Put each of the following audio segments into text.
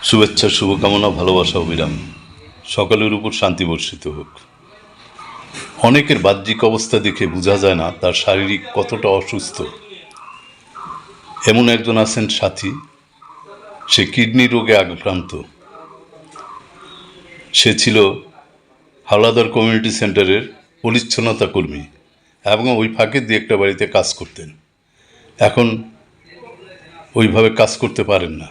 শুভেচ্ছা, শুভকামনা, ভালোবাসা, অবিরাম সকলের উপর শান্তি বর্ষিত হোক। অনেকের বাহ্যিক অবস্থা দেখে বোঝা যায় না তার শারীরিক কতটা অসুস্থ। এমন একজন আছেন সাথী, সে কিডনি রোগে আক্রান্ত। সে ছিল হাওলাদার কমিউনিটি সেন্টারের পরিচ্ছন্নতা কর্মী এবং ওই ফাঁকে দিয়ে একটা বাড়িতে কাজ করতেন। এখন ওইভাবে কাজ করতে পারেন না।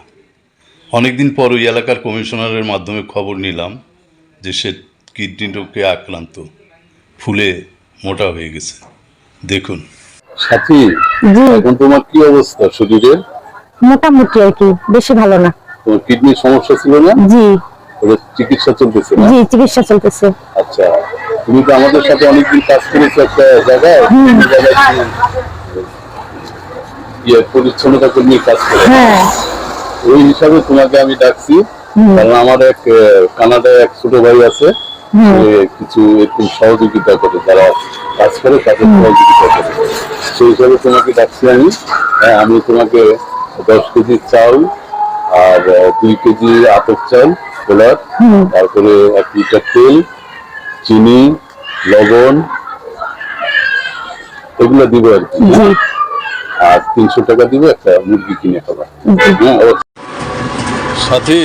অনেকদিন পর ওই এলাকার কমিশনারের মাধ্যমে খবর নিলাম যে সে কিডনি রোগে আক্রান্ত, ফুলে মোটা হয়ে গেছে। দেখুন সাথী, এখন তোমার কি অবস্থা শরীরের? মোটামুটি আর কি, বেশি ভালো না। তোমার কিডনির সমস্যা ছিল না? জি। ওটা চিকিৎসা চলতেছে না? জি, চিকিৎসা চলতেছে। আচ্ছা, তুমি তো আমাদের সাথে অনেকদিন কাজ করেছো একটা জায়গায়, পরিচ্ছন্নতা কর্মী কাজ করে। হ্যাঁ, ওই হিসাবে তোমাকে আমি ডাকছি, কারণ আমার এক কানাডায় এক ছোট ভাই আছে, কিছু একটু সহযোগিতা করে, যারা কাজ করে তাদের সহযোগিতা করে, সেই হিসাবে তোমাকে ডাকছি আমি। হ্যাঁ, আমি তোমাকে 10 কেজি চাল আর 2 কেজি আতপ চাল গোলাপ, তারপরে 1 লিটার তেল, চিনি, লবণ, এগুলো দিব আর কি। আর 300 টাকা দিব, একটা মুরগি কিনে খাবা। সাথে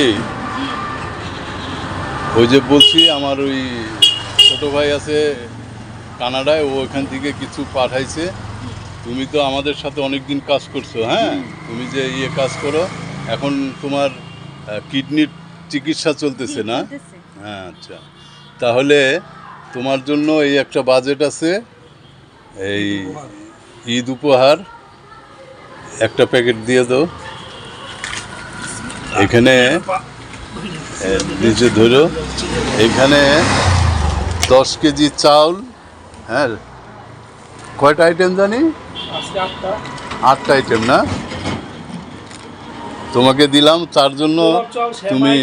ওই যে বলছি, আমার ওই ছোট ভাই আছে কানাডায়, ও ওখান থেকে কিছু পাঠাইছে। তুমি তো আমাদের সাথে অনেকদিন কাজ করছো। হ্যাঁ, তুমি যে কাজ করো, এখন তোমার কিডনির চিকিৎসা চলতেছে না? হ্যাঁ, আচ্ছা, তাহলে তোমার জন্য এই একটা বাজেট আছে। এই ঈদ উপহার একটা প্যাকেট দিয়ে দাও। এখানে নিচে ধরো, এখানে 10 কেজি চাউল। হ্যাঁ, কয়টা আইটেম জানি? 8টা আইটেম না? তোমাকে দিলাম, তার জন্য তুমি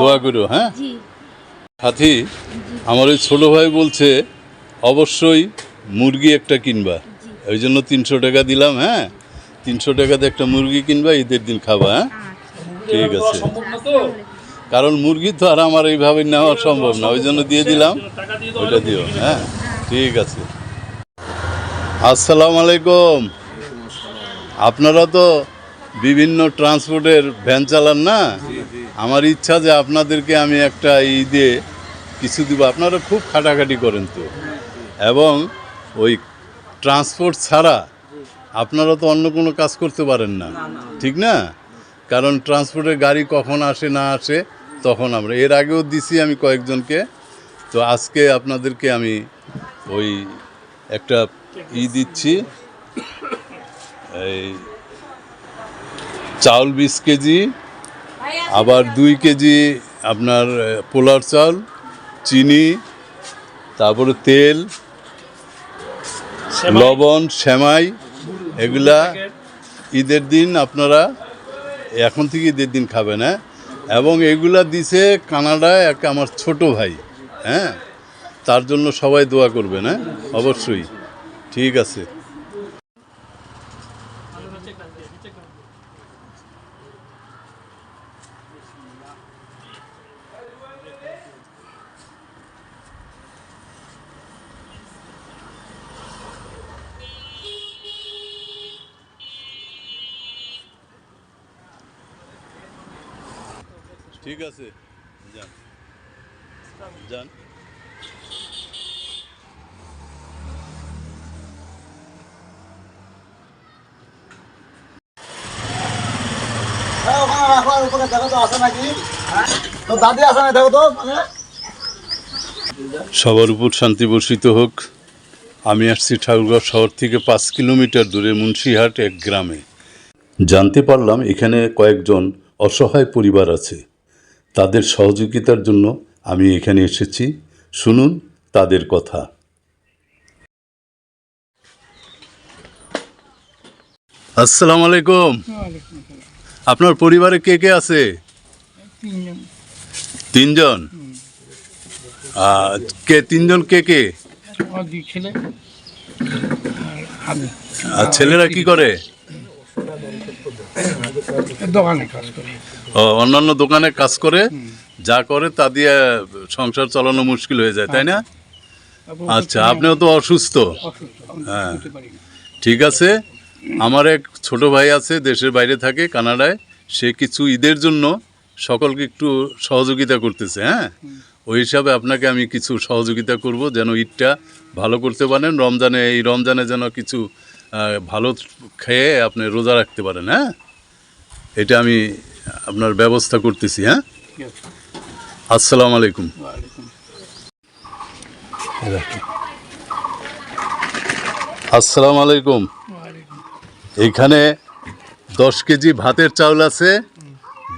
দোয়া করো। হ্যাঁ সাথী, আমার ওই ছোটো ভাই বলছে অবশ্যই মুরগি একটা কিনবা, ওই জন্য 300 টাকা দিলাম। হ্যাঁ, 300 টাকাতে একটা মুরগি কিনবা, ঈদের দিন খাবা। হ্যাঁ, ঠিক আছে, কারণ মুরগি তো আর আমার এইভাবে নেওয়া সম্ভব না, ওই জন্য দিয়ে দিলাম, ওইটা দিও। হ্যাঁ, ঠিক আছে। আসসালামু আলাইকুম। আপনারা তো বিভিন্ন ট্রান্সপোর্টের ভ্যান চালান না? আমার ইচ্ছা যে আপনাদেরকে আমি একটা ঈদে কিছু দিব। আপনারা খুব খাটাখাটি করেন তো, এবং ওই ট্রান্সপোর্ট ছাড়া আপনারা তো অন্য কোনো কাজ করতে পারেন না, ঠিক না? কারণ ট্রান্সপোর্টের গাড়ি কখন আসে না আসে, তখন আমরা এর আগেও দিছি আমি কয়েকজনকে। তো আজকে আপনাদেরকে আমি ওই একটা দিচ্ছি, এই চাউল 20 কেজি, আবার 2 কেজি আপনার পোলার চাল, চিনি, তারপরে তেল, লবণ, সেমাই, এগুলা ঈদের দিন আপনারা এখন থেকে ঈদের দিন খাবেন। হ্যাঁ, এবং এগুলা দিছে কানাডায় এক আমার ছোট ভাই। হ্যাঁ, তার জন্য সবাই দোয়া করবেন। হ্যাঁ, অবশ্যই। ঠিক আছে। ঠিক আছে, যান যান। সবার উপর শান্তি বর্ষিত হোক। আমি আসছি ঠাকুরগাঁও শহর থেকে 5 কিলোমিটার দূরে মুন্সিহাট এক গ্রামে। জানতে পারলাম এখানে কয়েকজন অসহায় পরিবার আছে, তাদের সহযোগিতার জন্য আমি এখানে এসেছি। শুনুন তাদের কথা। আসসালামু আলাইকুম। আপনার পরিবারে কে কে আছে? 3জন। কে 3জন? কে কে? আর ছেলেরা কি করে? দোকানে কাজ করে। অন্যান্য দোকানে কাজ করে যা করে তা দিয়ে সংসার চালানো মুশকিল হয়ে যায়, তাই না? আচ্ছা, আপনিও তো অসুস্থ। হ্যাঁ, ঠিক আছে। আমার এক ছোট ভাই আছে, দেশের বাইরে থাকে, কানাডায়। সে কিছু ঈদের জন্য সকলকে একটু সহযোগিতা করতেছে। হ্যাঁ, ওই হিসাবে আপনাকে আমি কিছু সহযোগিতা করব যেন ঈদটা ভালো করতে পারেন। এই রমজানে যেন কিছু ভালো খেয়ে আপনি রোজা রাখতে পারেন। হ্যাঁ, এটা আমি আপনার ব্যবস্থা করতেছি। হ্যাঁ, আসসালামু আলাইকুম। আসসালামু আলাইকুম। এখানে 10 কেজি ভাতের চাউল আছে,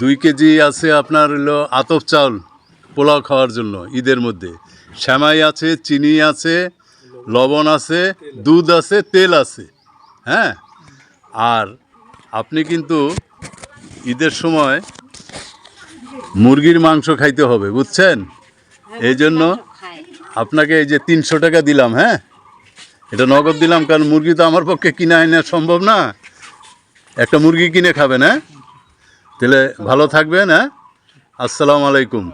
2 কেজি আছে আপনার হলো আতপ চাউল পোলাও খাওয়ার জন্য ঈদের মধ্যে। সেমাই আছে, চিনি আছে, লবণ আছে, দুধ আছে, তেল আছে। হ্যাঁ, আর আপনি কিন্তু ঈদের সময় মুরগির মাংস খাইতে হবে, বুঝছেন? এই জন্য আপনাকে এই যে 300 টাকা দিলাম। হ্যাঁ, এটা নগদ দিলাম, কারণ মুরগি তো আমার পক্ষে কিনে আনা সম্ভব না। একটা মুরগি কিনে খাবেন। হ্যাঁ, তাহলে ভালো থাকবেন। হ্যাঁ, আসসালামু আলাইকুম।